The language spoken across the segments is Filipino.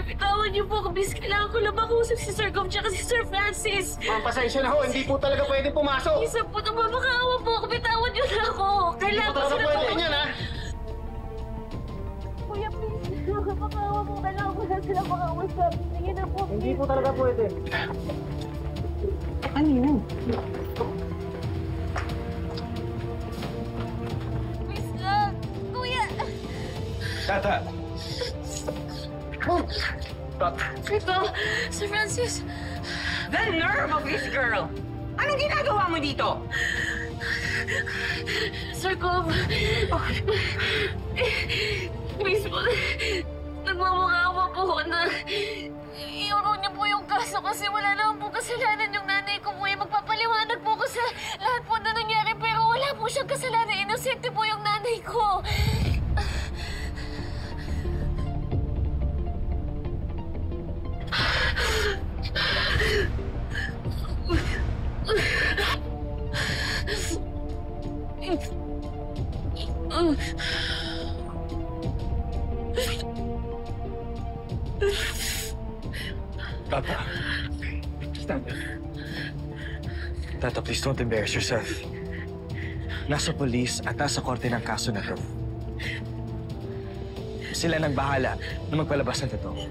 Bitawan niyo po ako, please. Kailangan ko lang makausap si Sir Gov tsaka si Sir Francis. Ma'am, pasensya na ho. Hindi po talaga pwede pumasok. Isa po, nagmamakaawa po ako. Bitawan niyo na ako. Kailangan ko talaga sila pwede. po. Ganyan, ha? Kuya, please. Nagmamakaawa po. Kailangan ko lang sila makausap. Sige na po, Hindi please. po talaga pwede. Ano yun? Please lang. Kuya. Tata! Sir Gov, Sir Francis. The nerve of this girl! Anong ginagawa mo dito? Sir Gov. Please po. Nagmamakaawa po ako na iurong niyo po yung kaso kasi wala naman po kasalanan yung nanay ko po. Magpapaliwanag po ako sa lahat po na nangyari pero wala po siyang kasalanan. Inosente po yung nanay ko. Tata. Tata, please don't embarrass yourself. Nasa polis at nasa korte ng kaso na to. Sila nang bahala na magpalabas ng totoo.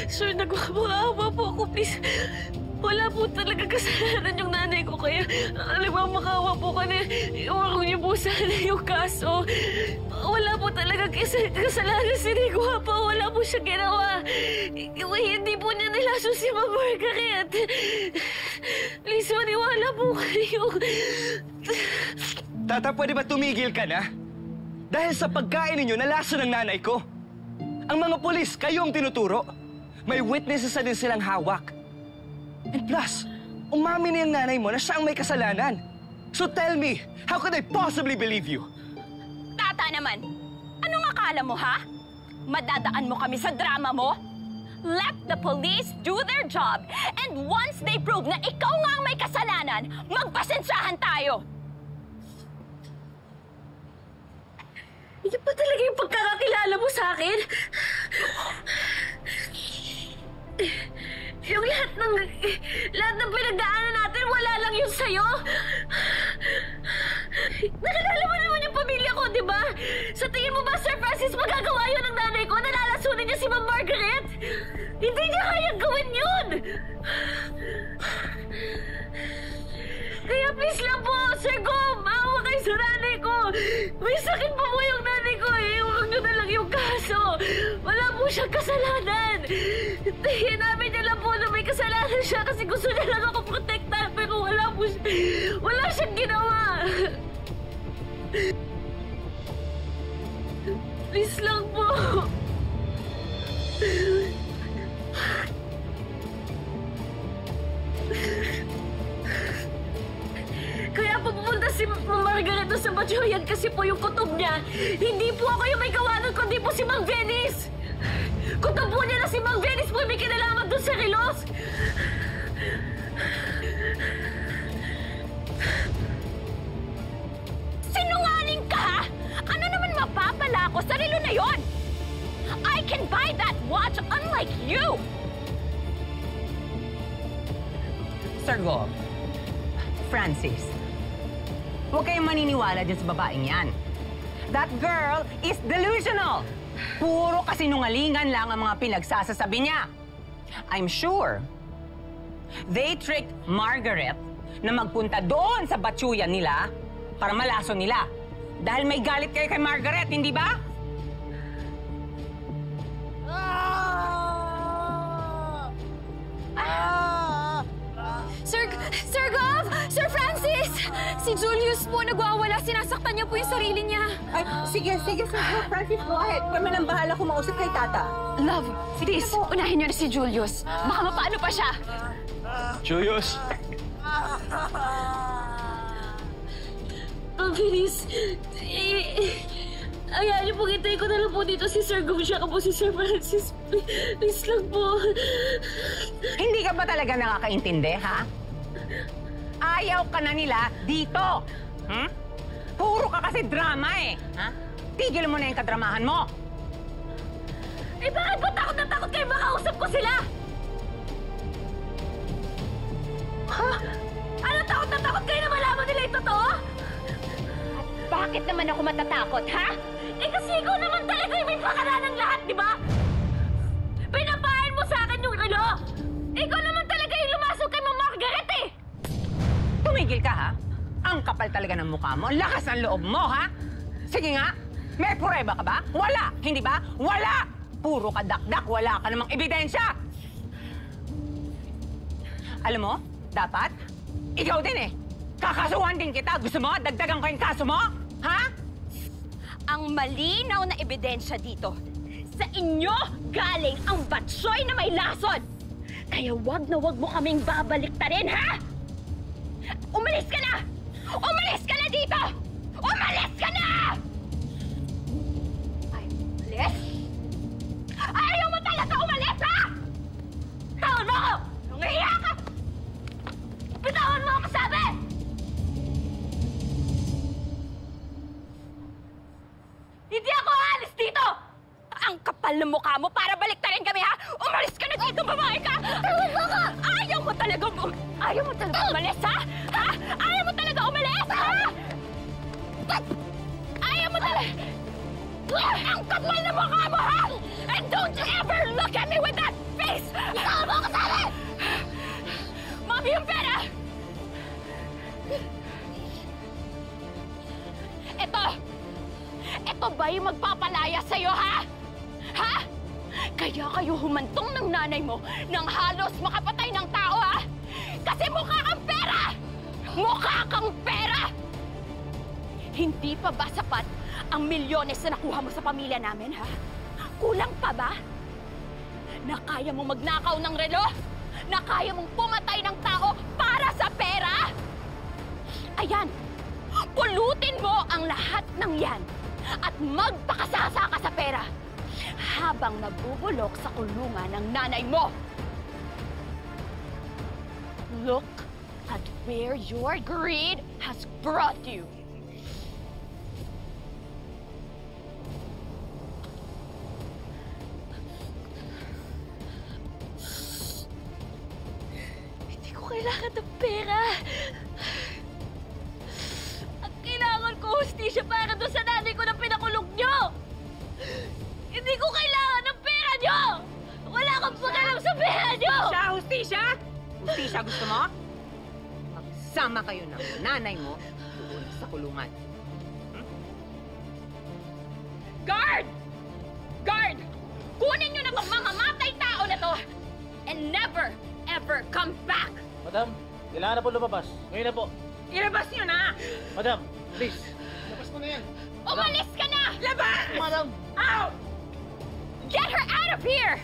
Sir, nagmamakaawa po ako. Please. Wala po talaga kasalanan yung nanay ko kaya nagmamakaawa po ka na iurong niyo po sana yung kaso. Wala po talaga kasalanan si Rigua po. Wala po siya ginawa. Hindi po niya nilaso si Ma'am Margaret. Please, maniwala po kayo. Tata, pwede ba tumigil ka na? Dahil sa pagkain ninyo, nalaso ng nanay ko. Ang mga polis, kayo ang tinuturo. May witnesses na din silang hawak. And plus, umamin na yung nanay mo na siya ang may kasalanan. So tell me, how could I possibly believe you? Tata naman, anong akala mo, ha? Madadaan mo kami sa drama mo? Let the police do their job, and once they prove na ikaw nga ang may kasalanan, magpasensyahan tayo! Hindi pa talaga yung pagkakakilala mo sa akin? Yung lahat ng pinagdaanan natin, wala lang yun sa'yo. Nakilala mo naman yung pamilya ko, di ba? Sa tingin mo ba, Sir Francis, magagawa yun ng nanay ko? Nalalasunin niya si Ma'am Margaret? Hindi niya kayang gawin yun! Kaya please lang po, Sir Gov, maawa kayo sa nanay ko. May sakit pa po yung nanay ko eh. Huwag niyo na lang yung kaso. Wala po siyang kasalanan. Hinamin niya lang po na may kasalanan siya kasi gusto niya lang ako protektahan pero wala siyang ginawa. Please lang po. Kaya po pupunta si Margaret sa Bajoyan kasi po yung kutob niya. Hindi po ako yung may kawanan, kundi po si Mang Venice. Kutob po niya na si Mang Venice po may kinalaman doon sa Rilos. Sinungaling ka, ha? Ano naman mapapala ko sa relo na yon? I can buy that watch unlike you! Sir Gov, Francis, huwag kayong maniniwala dyan sa babaeng yan. That girl is delusional. Puro kasinungalingan lang ang mga pinagsasasabi niya. I'm sure they tricked Margaret na magpunta doon sa batsuyan nila para malaso nila. Dahil may galit kayo kay Margaret, hindi ba? Sir Gov! Sir Francis! Si Julius po nagwawala. Sinasaktan niya po yung sarili niya. Ay, sige, Sir Francis, go ahead. Kami nang bahala kumausap kay Tata. Love, please, unahin niyo na si Julius. Baka mapaano pa siya. Julius! Please, ayaw niyo pong itayin ko na lang po dito si Sir Gov siya po si Sir Francis. Please lang po. Hindi ka ba talaga nakakaintindi, ha? Ayaw ka na nila dito. Hmm? Puro ka kasi drama eh. Ha? Tigil mo na yung kadramahan mo. Eh bakit ba takot na takot kayo makausap ko sila? Ha? Ano takot na takot kayo na malaman nila yung totoo? Bakit naman ako matatakot, ha? Eh kasi ikaw naman talaga yung may pakala ng lahat, di ba? Pinapain mo sa akin yung relo! Ikaw naman talaga yung lumasok kay Ma'am Margaret eh! Tumigil ka, ha? Ang kapal talaga ng mukha mo. Ang lakas ng loob mo, ha? Sige nga, may pureba ka ba? Wala, hindi ba? Wala! Puro ka dakdak, wala ka namang ebidensya! Alam mo, dapat, ikaw din eh. Kakasuhan din kita. Gusto mo, dagdagan ko yung kaso mo? Ha? Ang malinaw na ebidensya dito, sa inyo galing ang batsoy na may lason! Kaya wag na wag mo kaming babaliktarin, ha? Umalis ka na! Umalis ka na dito! Umalis ka na! Ay, umalis? Ayaw mo talaga umalis, ha? Tawon mo ako! Nangihiya ka! Bitawan mo ako, sabi! Hindi ako aalis dito! Ang kapal ng mukha mo para baliktarin kami, ha? Umalis ka na dito, babae ka! Tawon mo ako! Ayaw mo talaga umalis, ha? Ha? Ayaw mo talaga umalis, ha? Ayaw mo talaga... Ang kapal ng mukha mo, ha? And don't you ever look at me with that face! Bitawan mo ako, sabi! Mami, yung pera! Ito ba yung magpapalaya sa'yo, ha? Ha? Kaya kayo humantong ng nanay mo nang halos makapatay ng tao, ha? Kasi mukha kang pera! Mukha kang pera! Hindi pa ba sapat ang milyones na nakuha mo sa pamilya namin, ha? Kulang pa ba? Na kaya mo magnakaw ng relo? Na kaya mong pumatay ng tao para sa pera? Ayan, pulutin mo ang lahat ng yan at magpakasasa ka sa pera habang nabubulok sa kulungan ng nanay mo. Look at where your greed has brought you. Hindi ko kailangan ng pera. Ang kailangan ko, hustisya para doon sa nanay ko na pinakulong nyo. Hindi ko kailangan ng pera nyo! Wala kang pakialam sa pera nyo! Hustisya! Hustisya, gusto mo? Magsama kayo ng nanay mo doon sa kulungan. Guard! Guard! Kunin nyo na tong mga matay tao na to and never, ever come back! Madam, kailangan na po lumabas. Ngayon na po. Ilabas nyo na! Madam, please. Labas mo na yan. Umalis ka na! Labas! Madam! Out! Get her out of here!